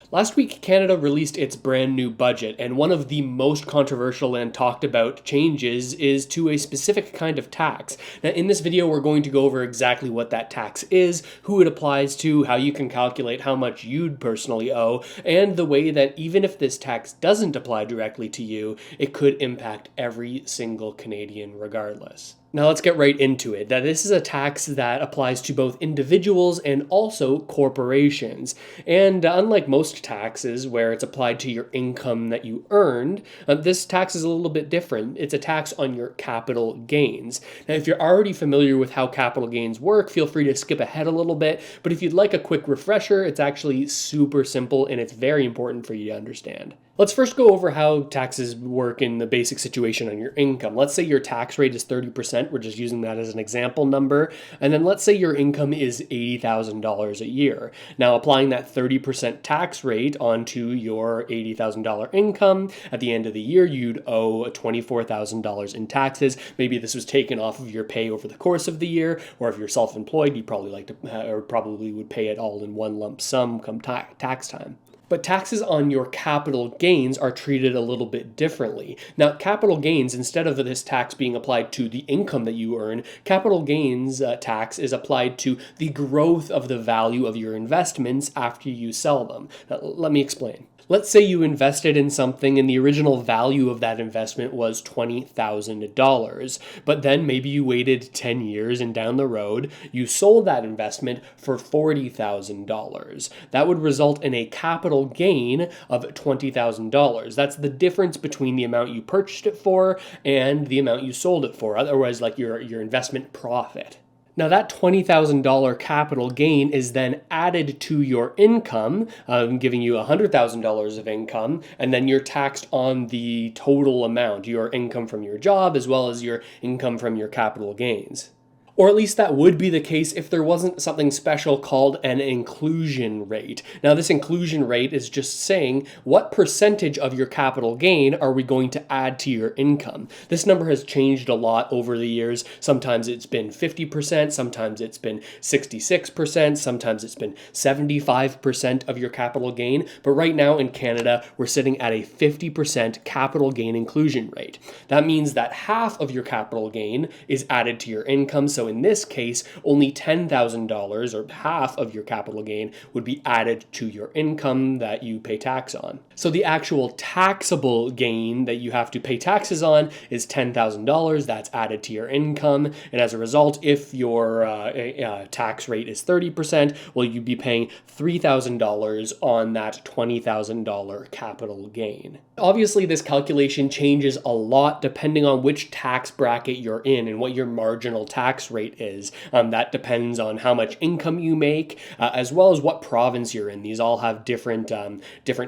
Last week, Canada released its brand new budget, and one of the most controversial and talked about changes is to a specific kind of tax. Now, in this video, we're going to go over exactly what that tax is, who it applies to, how you can calculate how much you'd personally owe, and the way that even if this tax doesn't apply directly to you, it could impact every single Canadian regardless. Now let's get right into it. Now, this is a tax that applies to both individuals and also corporations. And unlike most taxes where it's applied to your income that you earned, this tax is a little bit different. It's a tax on your capital gains. Now, if you're already familiar with how capital gains work, feel free to skip ahead a little bit. But if you'd like a quick refresher, it's actually super simple and it's very important for you to understand. Let's first go over how taxes work in the basic situation on your income. Let's say your tax rate is 30%. We're just using that as an example number. And then let's say your income is $80,000 a year. Now, applying that 30% tax rate onto your $80,000 income, at the end of the year, you'd owe $24,000 in taxes. Maybe this was taken off of your pay over the course of the year, or if you're self-employed, you'd probably probably would pay it all in one lump sum come tax time. But taxes on your capital gains are treated a little bit differently. Now, capital gains, instead of this tax being applied to the income that you earn, capital gains tax is applied to the growth of the value of your investments after you sell them. Now, let me explain. Let's say you invested in something and the original value of that investment was $20,000, but then maybe you waited 10 years and down the road, you sold that investment for $40,000. That would result in a capital gain of $20,000. That's the difference between the amount you purchased it for and the amount you sold it for, otherwise like your investment profit. Now that $20,000 capital gain is then added to your income, giving you $100,000 of income, and then you're taxed on the total amount, your income from your job as well as your income from your capital gains. Or at least that would be the case if there wasn't something special called an inclusion rate. Now, this inclusion rate is just saying what percentage of your capital gain are we going to add to your income. This number has changed a lot over the years. Sometimes it's been 50%, sometimes it's been 66%, sometimes it's been 75% of your capital gain. But right now in Canada, we're sitting at a 50% capital gain inclusion rate. That means that half of your capital gain is added to your income. So in this case, only $10,000 or half of your capital gain would be added to your income that you pay tax on. So the actual taxable gain that you have to pay taxes on is $10,000. That's added to your income. And as a result, if your tax rate is 30%, well, you'd be paying $3,000 on that $20,000 capital gain. Obviously, this calculation changes a lot depending on which tax bracket you're in and what your marginal tax rate is. That depends on how much income you make, as well as what province you're in. These all have different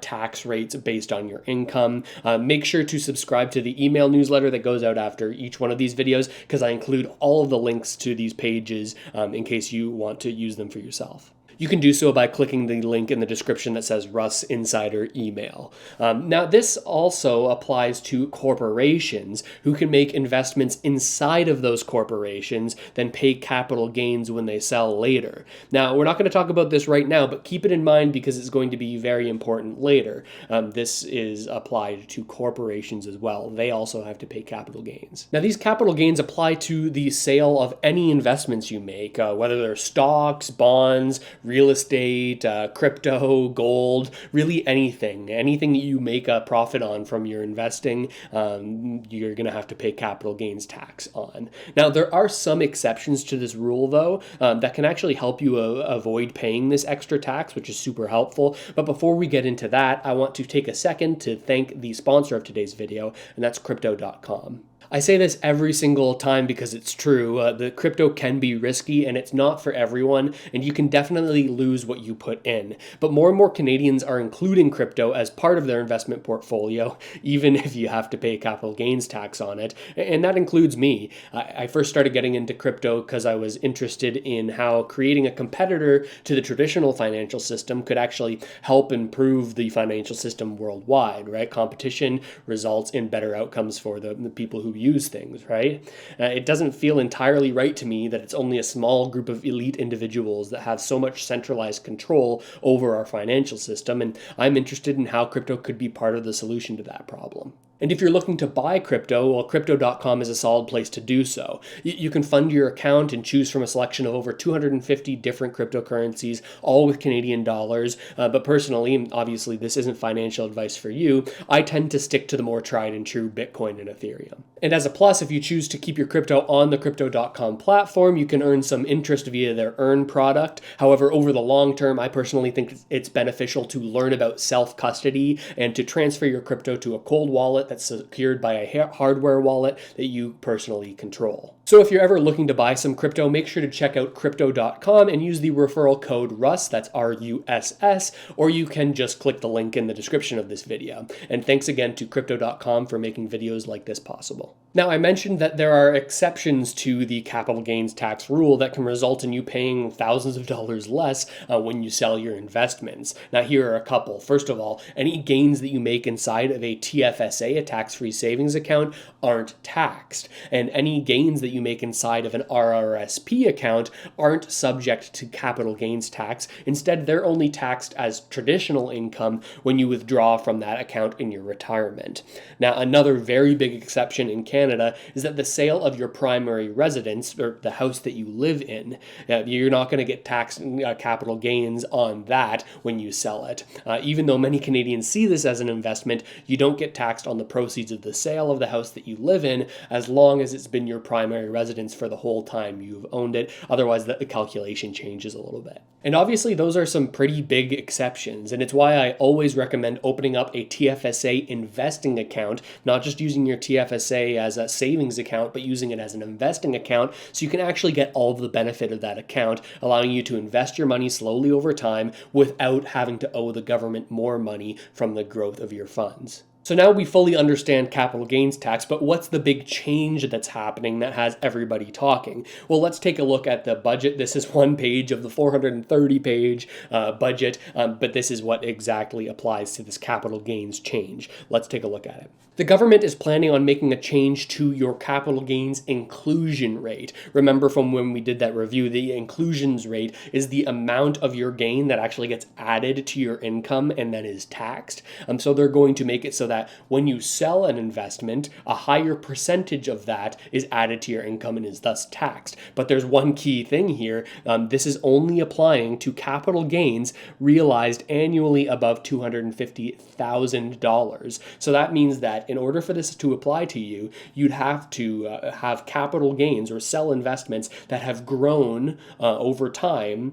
tax rates based on your income. Make sure to subscribe to the email newsletter that goes out after each one of these videos, because I include all of the links to these pages in case you want to use them for yourself. You can do so by clicking the link in the description that says Russ Insider Email. Now, this also applies to corporations who can make investments inside of those corporations, then pay capital gains when they sell later. Now, we're not going to talk about this right now, but keep it in mind because it's going to be very important later. This is applied to corporations as well. They also have to pay capital gains. Now, these capital gains apply to the sale of any investments you make, whether they're stocks, bonds, real estate, crypto, gold, really anything that you make a profit on from your investing, you're going to have to pay capital gains tax on. Now, there are some exceptions to this rule, though, that can actually help you avoid paying this extra tax, which is super helpful. But before we get into that, I want to take a second to thank the sponsor of today's video, and that's Crypto.com. I say this every single time because it's true. The crypto can be risky and it's not for everyone, and you can definitely lose what you put in. But more and more Canadians are including crypto as part of their investment portfolio, even if you have to pay capital gains tax on it. And that includes me. I first started getting into crypto because I was interested in how creating a competitor to the traditional financial system could actually help improve the financial system worldwide, right? Competition results in better outcomes for the people who use things, right? It doesn't feel entirely right to me that it's only a small group of elite individuals that have so much centralized control over our financial system, and I'm interested in how crypto could be part of the solution to that problem. And if you're looking to buy crypto, well, crypto.com is a solid place to do so. You can fund your account and choose from a selection of over 250 different cryptocurrencies, all with Canadian dollars. But personally, obviously this isn't financial advice for you, I tend to stick to the more tried and true Bitcoin and Ethereum. And as a plus, if you choose to keep your crypto on the crypto.com platform, you can earn some interest via their Earn product. However, over the long term, I personally think it's beneficial to learn about self-custody and to transfer your crypto to a cold wallet that's secured by a hardware wallet that you personally control. So if you're ever looking to buy some crypto, make sure to check out crypto.com and use the referral code RUSS, that's RUSS, or you can just click the link in the description of this video. And thanks again to crypto.com for making videos like this possible. Now, I mentioned that there are exceptions to the capital gains tax rule that can result in you paying thousands of dollars less when you sell your investments. Now, here are a couple. First of all, any gains that you make inside of a TFSA, a tax-free savings account, aren't taxed. And any gains that you make inside of an RRSP account aren't subject to capital gains tax. Instead, they're only taxed as traditional income when you withdraw from that account in your retirement. Now, another very big exception in Canada is that the sale of your primary residence, or the house that you live in, you're not going to get taxed capital gains on that when you sell it. Even though many Canadians see this as an investment, you don't get taxed on the proceeds of the sale of the house that you live in as long as it's been your primary residence for the whole time you've owned it. Otherwise, the calculation changes a little bit. And obviously, those are some pretty big exceptions, and it's why I always recommend opening up a TFSA investing account, not just using your TFSA as a savings account, but using it as an investing account so you can actually get all of the benefit of that account, allowing you to invest your money slowly over time without having to owe the government more money from the growth of your funds. So now we fully understand capital gains tax, but what's the big change that's happening that has everybody talking? Well, let's take a look at the budget. This is one page of the 430-page budget, but this is what exactly applies to this capital gains change. Let's take a look at it. The government is planning on making a change to your capital gains inclusion rate. Remember from when we did that review, the inclusions rate is the amount of your gain that actually gets added to your income and then is taxed. So they're going to make it so that when you sell an investment, a higher percentage of that is added to your income and is thus taxed. But there's one key thing here. This is only applying to capital gains realized annually above $250,000. So that means that in order for this to apply to you, you'd have to have capital gains or sell investments that have grown over time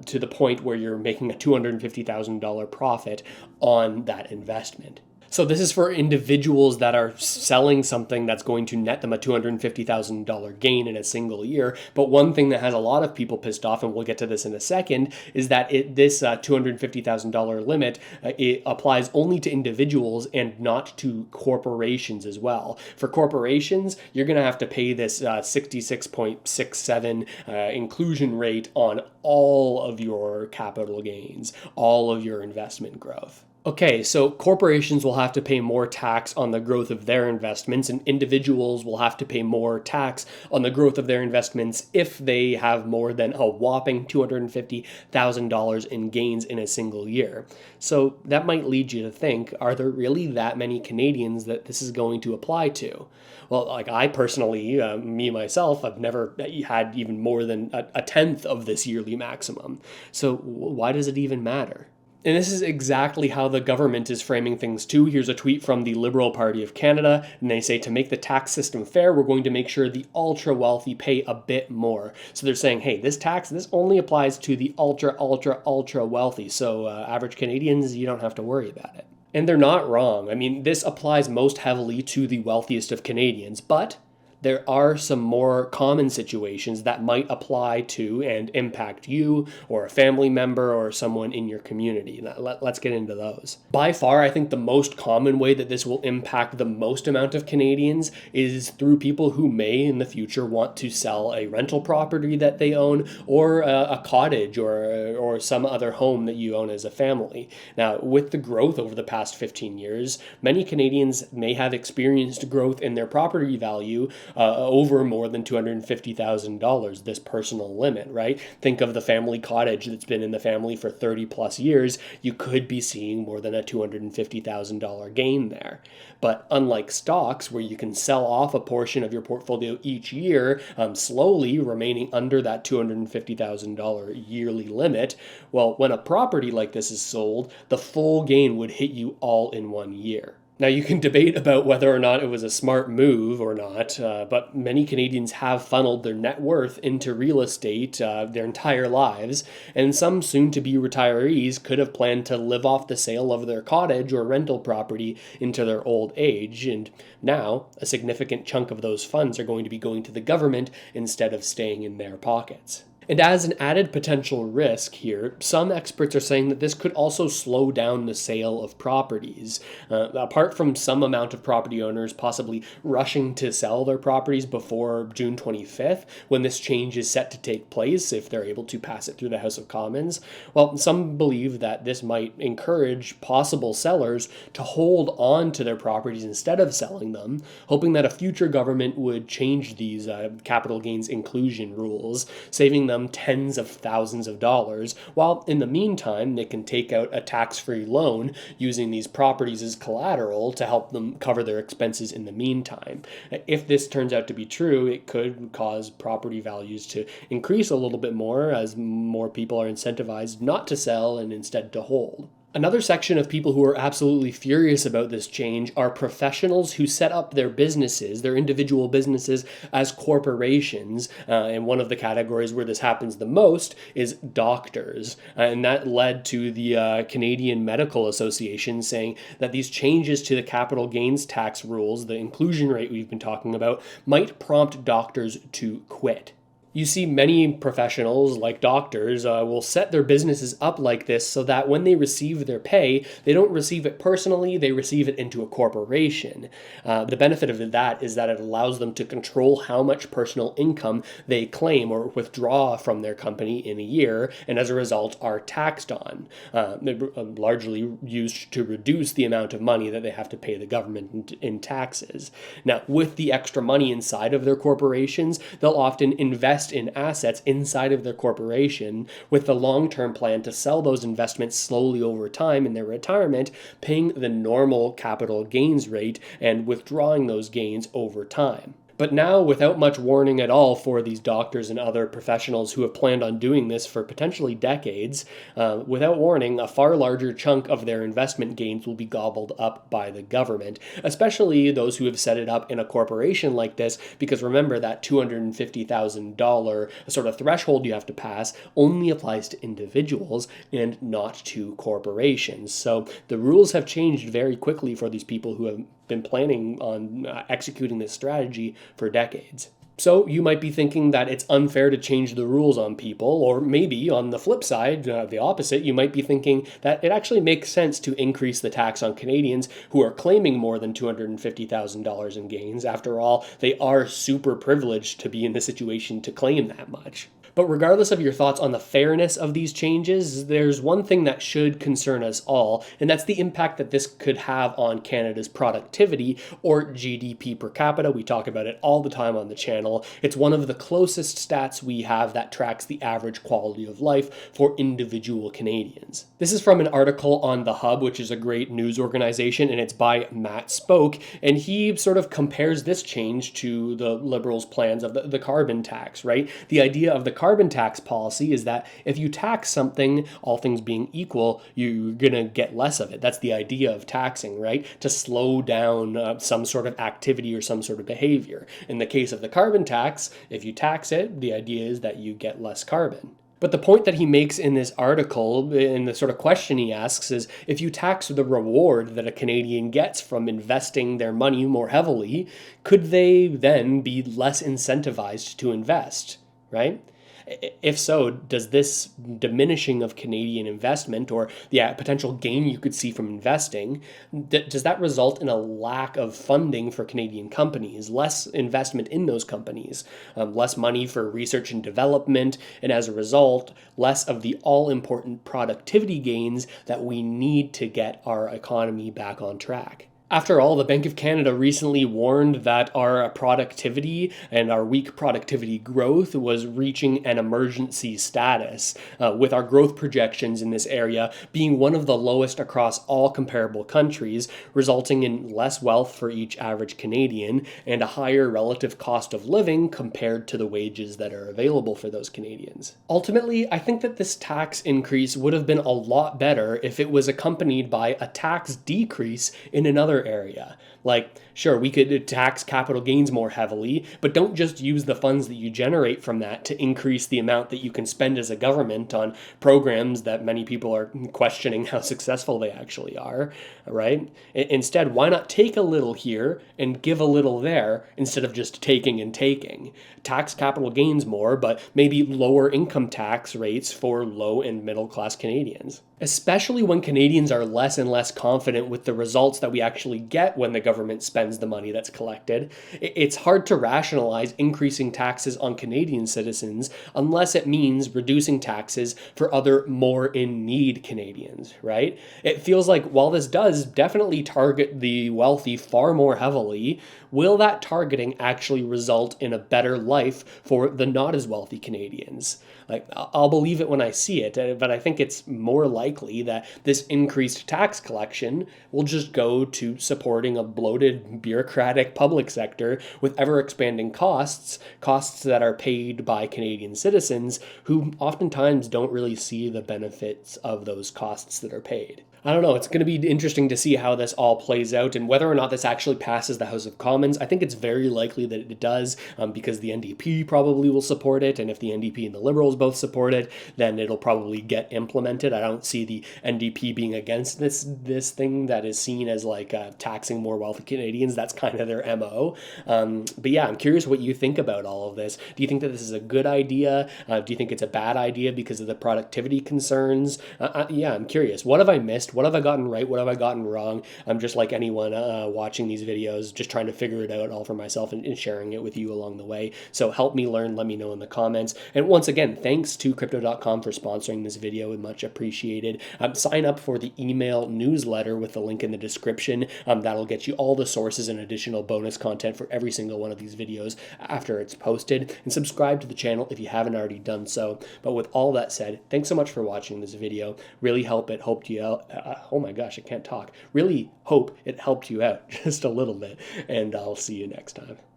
to the point where you're making a $250,000 profit on that investment. So this is for individuals that are selling something that's going to net them a $250,000 gain in a single year. But one thing that has a lot of people pissed off, and we'll get to this in a second, is that this $250,000 limit, it applies only to individuals and not to corporations as well. For corporations, you're going to have to pay this 66.67 inclusion rate on all of your capital gains, all of your investment growth. Okay, so corporations will have to pay more tax on the growth of their investments, and individuals will have to pay more tax on the growth of their investments if they have more than a whopping $250,000 in gains in a single year. So that might lead you to think, are there really that many Canadians that this is going to apply to? Well, like I personally, me myself, I've never had even more than a tenth of this yearly maximum. So why does it even matter? And this is exactly how the government is framing things too. Here's a tweet from the Liberal Party of Canada, and they say, to make the tax system fair, we're going to make sure the ultra-wealthy pay a bit more. So they're saying, hey, this only applies to the ultra-wealthy. So average Canadians, you don't have to worry about it. And they're not wrong. I mean, this applies most heavily to the wealthiest of Canadians, but there are some more common situations that might apply to and impact you or a family member or someone in your community. Let's get into those. By far, I think the most common way that this will impact the most amount of Canadians is through people who may in the future want to sell a rental property that they own, or a cottage, or some other home that you own as a family. Now, with the growth over the past 15 years, many Canadians may have experienced growth in their property value over more than $250,000, this personal limit, right? Think of the family cottage that's been in the family for 30 plus years. You could be seeing more than a $250,000 gain there. But unlike stocks, where you can sell off a portion of your portfolio each year, slowly remaining under that $250,000 yearly limit, well, when a property like this is sold, the full gain would hit you all in 1 year. Now, you can debate about whether or not it was a smart move or not, but many Canadians have funneled their net worth into real estate their entire lives, and some soon-to-be retirees could have planned to live off the sale of their cottage or rental property into their old age, and now a significant chunk of those funds are going to be going to the government instead of staying in their pockets. And as an added potential risk here, some experts are saying that this could also slow down the sale of properties. Apart from some amount of property owners possibly rushing to sell their properties before June 25th, when this change is set to take place, if they're able to pass it through the House of Commons, well, some believe that this might encourage possible sellers to hold on to their properties instead of selling them, hoping that a future government would change these capital gains inclusion rules, saving them tens of thousands of dollars, while in the meantime they can take out a tax-free loan using these properties as collateral to help them cover their expenses in the meantime. If this turns out to be true, it could cause property values to increase a little bit more as more people are incentivized not to sell and instead to hold. Another section of people who are absolutely furious about this change are professionals who set up their businesses, their individual businesses, as corporations. And one of the categories where this happens the most is doctors. And that led to the Canadian Medical Association saying that these changes to the capital gains tax rules, the inclusion rate we've been talking about, might prompt doctors to quit. You see, many professionals, like doctors, will set their businesses up like this so that when they receive their pay, they don't receive it personally, they receive it into a corporation. The benefit of that is that it allows them to control how much personal income they claim or withdraw from their company in a year, and as a result are taxed on. They're largely used to reduce the amount of money that they have to pay the government in taxes. Now, with the extra money inside of their corporations, they'll often invest in assets inside of their corporation with the long-term plan to sell those investments slowly over time in their retirement, paying the normal capital gains rate and withdrawing those gains over time. But now, without much warning at all for these doctors and other professionals who have planned on doing this for potentially decades, without warning, a far larger chunk of their investment gains will be gobbled up by the government, especially those who have set it up in a corporation like this, because remember that $250,000 sort of threshold you have to pass only applies to individuals and not to corporations. So the rules have changed very quickly for these people who have been planning on executing this strategy for decades. So you might be thinking that it's unfair to change the rules on people, or maybe on the flip side, the opposite, you might be thinking that it actually makes sense to increase the tax on Canadians who are claiming more than $250,000 in gains. After all, they are super privileged to be in the situation to claim that much. But regardless of your thoughts on the fairness of these changes, there's one thing that should concern us all, and that's the impact that this could have on Canada's productivity, or GDP per capita. We talk about it all the time on the channel. It's one of the closest stats we have that tracks the average quality of life for individual Canadians. This is from an article on The Hub, which is a great news organization, and it's by Matt Spoke, and he sort of compares this change to the Liberals' plans of the carbon tax, right? The idea of the carbon tax policy is that if you tax something, all things being equal, you're going to get less of it. That's the idea of taxing, right? To slow down some sort of activity or some sort of behavior. In the case of the carbon tax, if you tax it, the idea is that you get less carbon. But the point that he makes in this article, in the sort of question he asks, is if you tax the reward that a Canadian gets from investing their money more heavily, could they then be less incentivized to invest, right? If so, does this diminishing of Canadian investment or the potential gain you could see from investing, does that result in a lack of funding for Canadian companies, less investment in those companies, less money for research and development, and as a result, less of the all-important productivity gains that we need to get our economy back on track? After all, the Bank of Canada recently warned that our productivity and our weak productivity growth was reaching an emergency status, with our growth projections in this area being one of the lowest across all comparable countries, resulting in less wealth for each average Canadian and a higher relative cost of living compared to the wages that are available for those Canadians. Ultimately, I think that this tax increase would have been a lot better if it was accompanied by a tax decrease in another area. Like, sure, we could tax capital gains more heavily, but don't just use the funds that you generate from that to increase the amount that you can spend as a government on programs that many people are questioning how successful they actually are, right? Instead, why not take a little here and give a little there instead of just taking and taking? Tax capital gains more, but maybe lower income tax rates for low and middle class Canadians. Especially when Canadians are less and less confident with the results that we actually get when the government spends the money that's collected. It's hard to rationalize increasing taxes on Canadian citizens unless it means reducing taxes for other more in need Canadians, right? It feels like while this does definitely target the wealthy far more heavily, will that targeting actually result in a better life for the not as wealthy Canadians? Like, I'll believe it when I see it, but I think it's more likely that this increased tax collection will just go to supporting a bloated, bureaucratic public sector with ever-expanding costs that are paid by Canadian citizens who oftentimes don't really see the benefits of those costs that are paid. I don't know, it's going to be interesting to see how this all plays out and whether or not this actually passes the House of Commons. I think it's very likely that it does, because the NDP probably will support it, and if the NDP and the Liberals both support it, then it'll probably get implemented. I don't see the NDP being against this thing that is seen as like taxing more wealthy Canadians. That's kind of their MO. But yeah, I'm curious what you think about all of this. Do you think that this is a good idea? Do you think it's a bad idea because of the productivity concerns? Yeah, I'm curious. What have I missed? What have I gotten right? What have I gotten wrong? I'm just like anyone watching these videos, just trying to figure it out all for myself and sharing it with you along the way. So help me learn, let me know in the comments. And once again, thanks to Crypto.com for sponsoring this video, much appreciated. Sign up for the email newsletter with the link in the description. That'll get you all the sources and additional bonus content for every single one of these videos after it's posted. And subscribe to the channel if you haven't already done so. But with all that said, thanks so much for watching this video. Really helped you out. Oh my gosh, I can't talk. Really hope it helped you out just a little bit, and I'll see you next time.